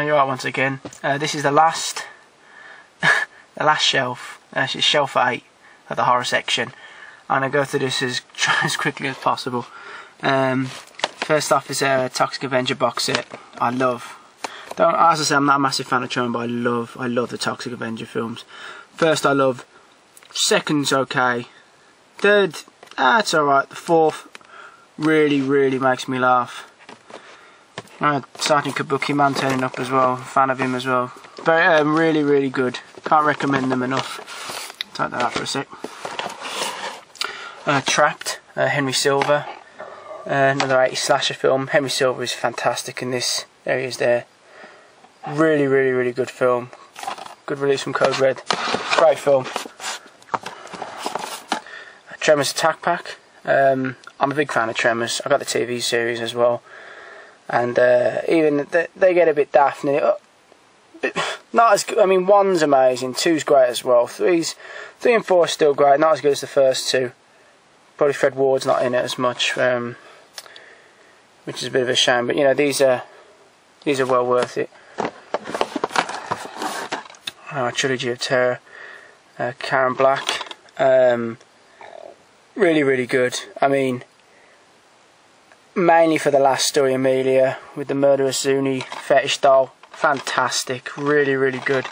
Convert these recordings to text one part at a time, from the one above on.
You're right once again. This is the last, the last shelf. It's shelf 8 of the horror section. I'm gonna go through this as quickly as possible. First off is a Toxic Avenger box set. I love. As I say, I'm not a massive fan of Tron, but I love the Toxic Avenger films. First, I love. Second's okay. Third, it's alright. The fourth really makes me laugh. Sergeant Kabuki Man turning up as well. Fan of him as well. Very, really good. Can't recommend them enough. Take that out for a sec. Trapped, Henry Silver. Another 80s slasher film. Henry Silver is fantastic in this. There he is there. Really good film. Good release from Code Red. Great film. Tremors Attack Pack. I'm a big fan of Tremors. I got the TV series as well. And even they get a bit daft. Not as good. I mean, 1's amazing. 2's great as well. 3 and 4 are still great. Not as good as the first 2. Probably Fred Ward's not in it as much, which is a bit of a shame. But you know, these are well worth it. Trilogy of Terror. Karen Black. Really good. I mean, mainly for the last story, Amelia, with the murderous Zuni fetish doll. Fantastic. Really good.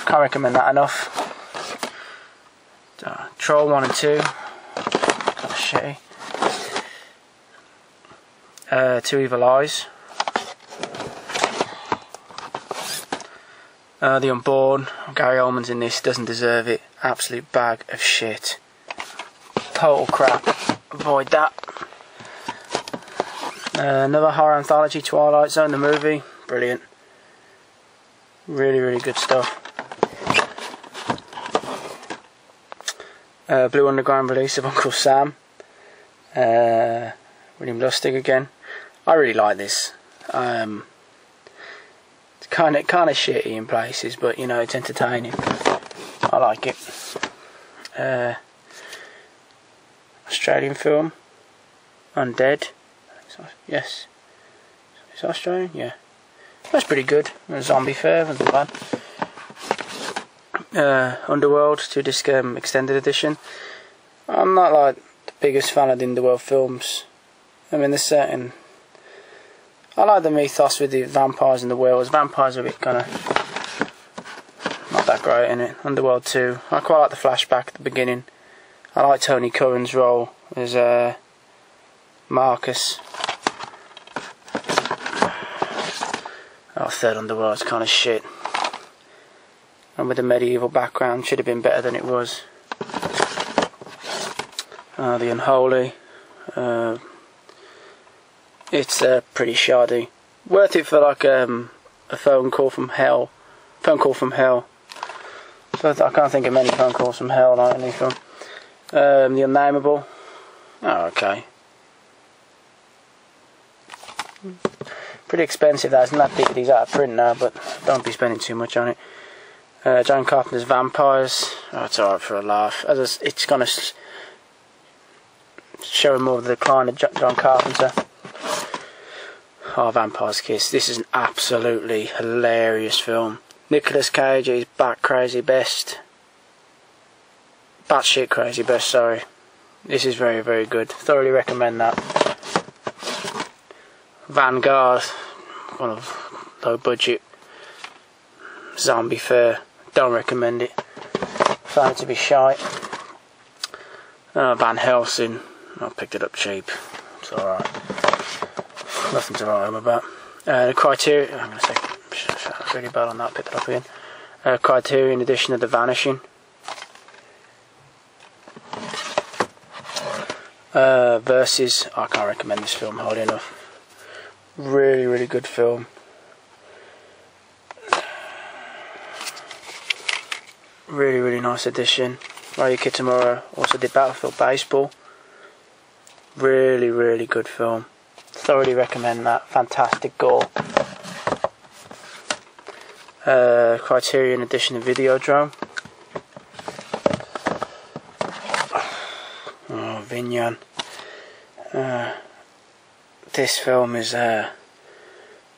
Can't recommend that enough. Troll 1 and 2. Kind of shitty. Two Evil Eyes. The Unborn. Gary Oldman's in this. Doesn't deserve it. Absolute bag of shit. Total crap. Avoid that. Another horror anthology, Twilight Zone, the movie. Brilliant. Really good stuff. Blue Underground release of Uncle Sam. William Lustig again. I really like this. It's kind of shitty in places, but you know, it's entertaining. I like it. Australian film. Undead. Yes. It's Australian? Yeah. That's pretty good. Zombie Fair, wasn't bad. Underworld 2-disc extended edition. I'm not like the biggest fan of the Underworld films. I mean, there's certain. I like the mythos with the vampires and the werewolves. Vampires are a bit kind of not that great in it. Underworld 2. I quite like the flashback at the beginning. I like Tony Curran's role as Marcus. Third Underworld's kind of shit. And with the medieval background, should have been better than it was. The Unholy. It's pretty shoddy. Worth it for like a phone call from hell. Phone Call from Hell. So I can't think of many phone calls from hell like any film. The Unnameable. Oh, okay. Pretty expensive, that isn't that DVD's out of print now, but don't be spending too much on it. John Carpenter's Vampires. Oh, it's alright for a laugh. It's gonna show more of the decline of John Carpenter. Oh, Vampire's Kiss. This is an absolutely hilarious film. Nicolas Cage is bat crazy best. Batshit crazy best, sorry. This is very good. Thoroughly recommend that. Vanguard, one of low budget. Zombie Fair, don't recommend it. Found it to be shite. Van Helsing, I picked it up cheap. It's alright. Nothing to write home about. The Criterion, I'm going to say, really bad on that, pick it up again. Criterion edition of The Vanishing. Versus, I can't recommend this film highly enough. Really good film. Really nice edition. Ryo Kitamura also did Battlefield Baseball. Really good film. Thoroughly recommend that. Fantastic gore. Criterion edition of Videodrome. Oh, Vignon. This film is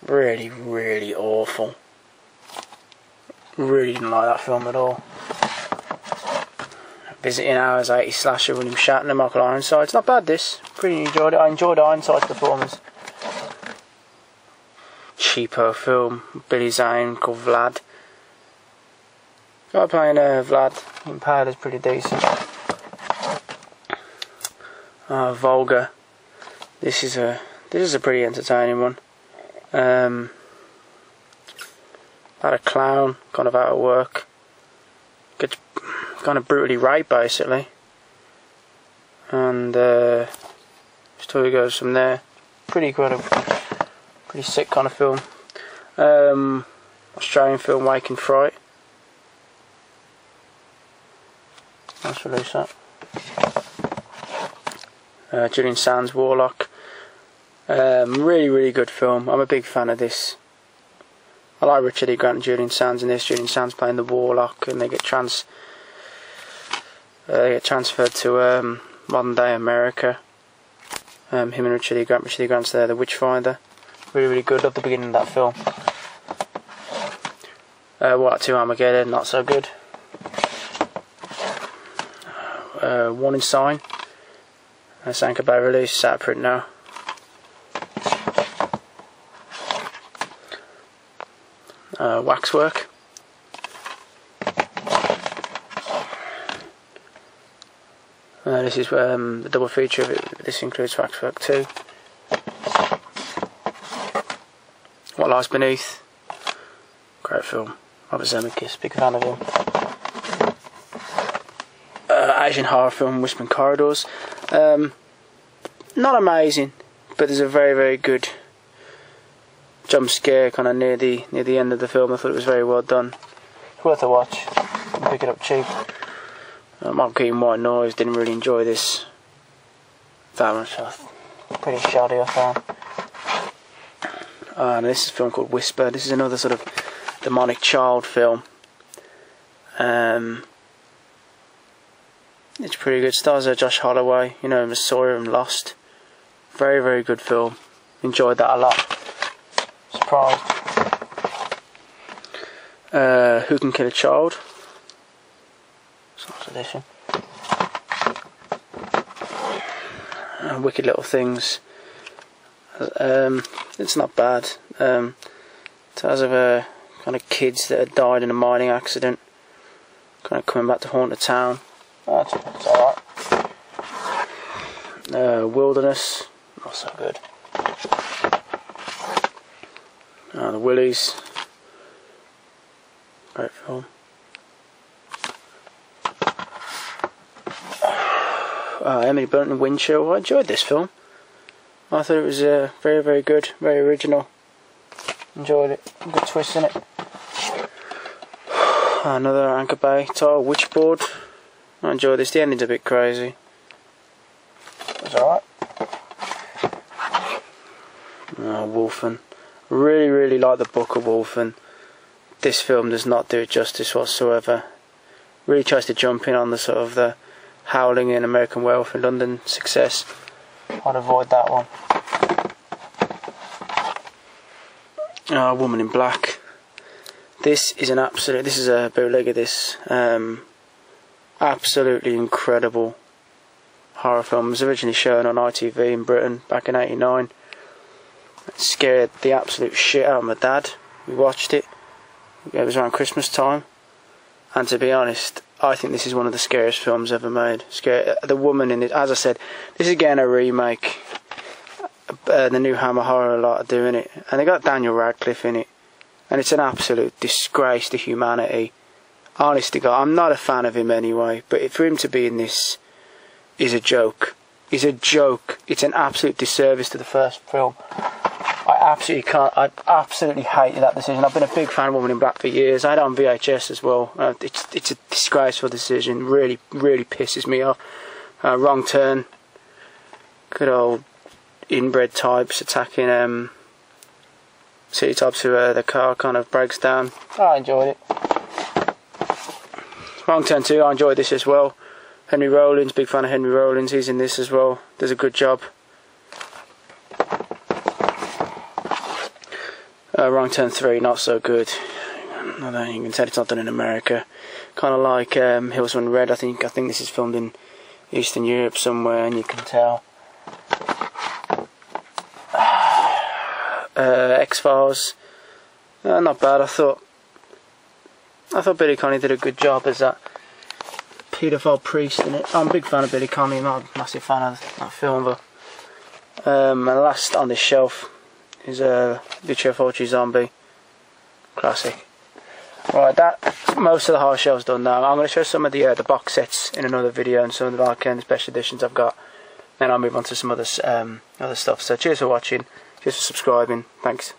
Really, really awful. Really didn't like that film at all. Visiting Hours 80 slasher, William Shatner, Michael Ironside. It's not bad, this. Pretty enjoyed it. I enjoyed Ironside's performance. Cheapo film. Billy Zane called Vlad. Guy playing Vlad in Powder's pretty decent. Vulgar. This is a pretty entertaining one. About a clown, kind of out of work. Gets kind of brutally raped, basically. And story goes from there. Pretty incredible. Pretty sick kind of film. Australian film, Waking Fright. Nice release that. Julian Sands, Warlock. Really, really good film. I'm a big fan of this. I like Richard E. Grant and Julian Sands in this. Julian Sands playing the Warlock, and they get transferred to modern day America. Him and Richard E. Grant. Richard E. Grant's there, the Witchfinder. Really, really good. Love the beginning of that film. What 2 Armageddon, not so good. Warning Sign. Sanka Bay release, out of print now. Waxwork. This is the double feature of it. This includes Waxwork 2. What Lies Beneath. Great film. Robert Zemeckis, big fan of him. Asian horror film, Whispering Corridors. Not amazing, but there's a very, very good jump scare kind of near the end of the film. I thought it was very well done. It's worth a watch. You can pick it up cheap. Michael Keaton, White Noise, didn't really enjoy this. That was pretty shoddy, I found. And this is a film called Whisper. This is another sort of demonic child film. It's pretty good. Stars Josh Holloway, you know, Sawyer and Lost. Very, very good film. Enjoyed that a lot. Surprised. Who Can Kill a Child? Nice edition. Wicked Little Things. It's not bad. Tells of kind of kids that had died in a mining accident, kind of coming back to haunt the town. That's alright. Wilderness, not so good. The Willies, great film. Emily Blunt and Windchill. I enjoyed this film. I thought it was very, very good, very original. Enjoyed it. Good twist in it. Another Anchor Bay title, Witchboard. I enjoyed this. The ending's a bit crazy. It was alright. Wolfen. Really, really like the book of Wolfen. This film does not do it justice whatsoever. Really tries to jump in on the sort of the Howling in American Werewolf in London success. I'd avoid that one. Woman in Black. This is a bootleg of this. Absolutely incredible horror film. It was originally shown on ITV in Britain back in '89. It scared the absolute shit out of my dad. We watched it. It was around Christmas time. And to be honest, I think this is one of the scariest films ever made. The woman in it, as I said, this is getting a remake. The new Hammer Horror lot are doing it. And they got Daniel Radcliffe in it. And it's an absolute disgrace to humanity. Honest to God, I'm not a fan of him anyway, but for him to be in this is a joke. It's a joke. It's an absolute disservice to the first film. I absolutely hated that decision. I've been a big fan of Woman in Black for years. I had it on VHS as well. It's a disgraceful decision. Really, really pisses me off. Wrong Turn. Good old inbred types attacking city types who the car kind of breaks down. I enjoyed it. Wrong Turn 2, I enjoyed this as well. Henry Rollins, big fan of Henry Rollins, he's in this as well. Does a good job. Wrong Turn 3, not so good. I don't think you can tell it's not done in America. Kind of like Hills Run Red. I think this is filmed in Eastern Europe somewhere, and you can tell. X-Files, not bad. I thought Billy Connolly did a good job as that paedophile priest in it. I'm a big fan of Billy Connolly. I'm not a massive fan of that film, but and last on this shelf is Lucio Fulci Zombie, classic. Right, most of the horror shelves done now. I'm going to show some of the box sets in another video and some of the special editions I've got. Then I'll move on to some other stuff. So cheers for watching, cheers for subscribing. Thanks.